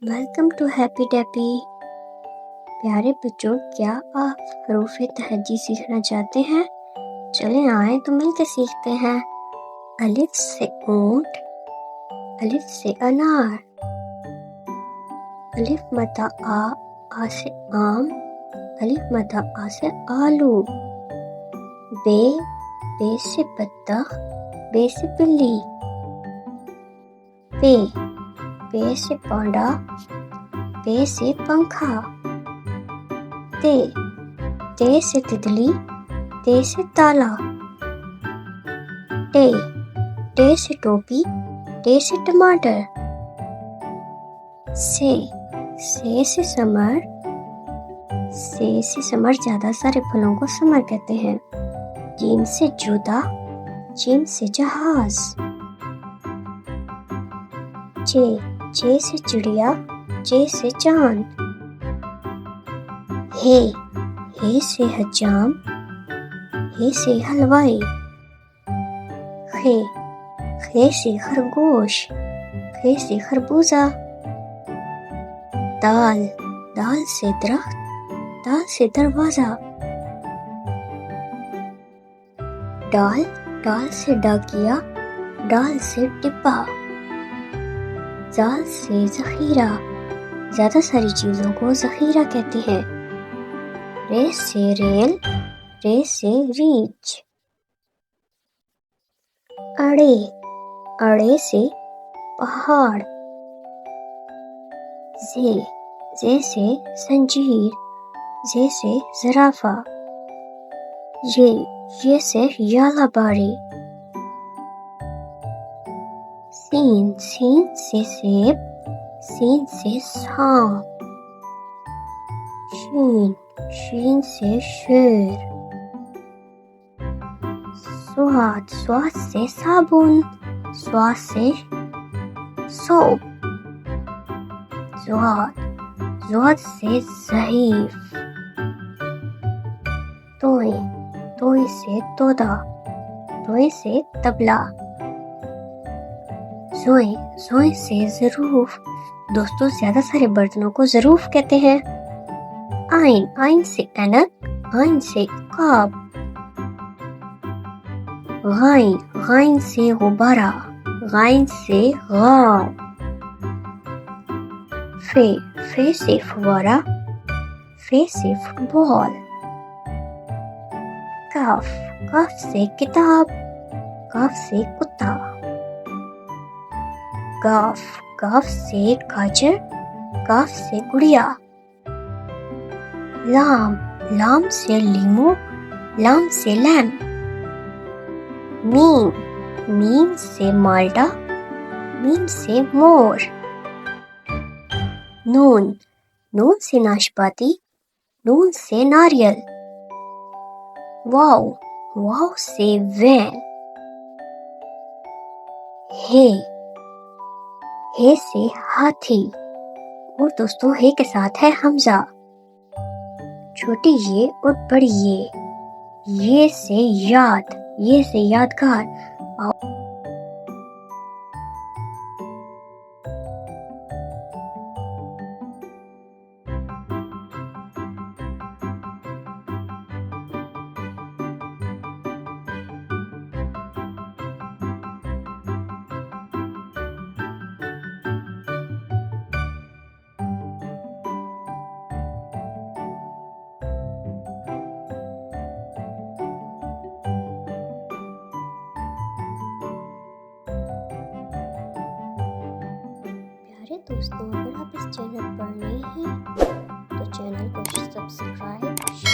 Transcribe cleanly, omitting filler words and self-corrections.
Welcome to happy ڈیپی. پیارے بچوں، کیا آپ حروف تہجی سیکھنا چاہتے ہیں؟ چلیں آئیں تو مل کے سیکھتے ہیں. الف سے اونٹ، الف سے انار، الف مدہ آ سے آم، الف مدہ آ سے آلو. بے سے بطخ، بے سے بلی. پے سے پانڈا، پے سے پنکھا. تے سے تتلی، تے سے تالا. ٹے سے ٹوپی، ٹے سے ٹماٹر. سے سمر، سے سمر زیادہ سارے پھلوں کو سمر کہتے ہیں. جیم سے جوتا، جیم سے جہاز. چے سے چڑیا، چے سے چاند. ہے سے حجام، ہے سے حلوائی. خے سے خرگوش، خے سے خربوزہ. دال سے درخت، دال سے دروازہ. ڈال سے ڈاکیا، ڈال سے ڈبہ. زال سے ذخیرہ، زیادہ ساری چیزوں کو ذخیرہ کہتے ہیں. ریل سے ریل، رے سے ریچھ. اڑے سے پہاڑ. زے سے زنجیر، زے سے زرافہ. یہ سے یالا باری. سین سے سیب، سین سے سانپ. شین سے شیر. سواد سے صابن، سواد سے سوپ. زواد سے ضعیف. توئیں سے تودا، توئیں سے طبلہ. زوئیں سے ظروف. دوستوں، زیادہ سارے برتنوں کو ظروف کہتے ہیں. آئین سے اینک، آئین سے عقاب. غائن سے غبارہ، غائن سے غار. فے سے فوارہ، فے سے فٹ بال. کاف سے کتاب، کاف سے کتا. کاف سے گاجر، کاف سے گڑیا. لام سے لیمو، لام سے لیمپ. میم سے مالٹا، میم سے مور. نون سے ناشپاتی، نون سے ناریل. واو سے وین. ہے سے ہاتھی. اور دوستوں، ہے کے ساتھ ہے حمزہ. چھوٹی یہ اور بڑی یہ سے یاد، یہ سے یادگار. دوستوں، اگر آپ اس چینل پر نئے ہیں تو چینل کو سبسکرائب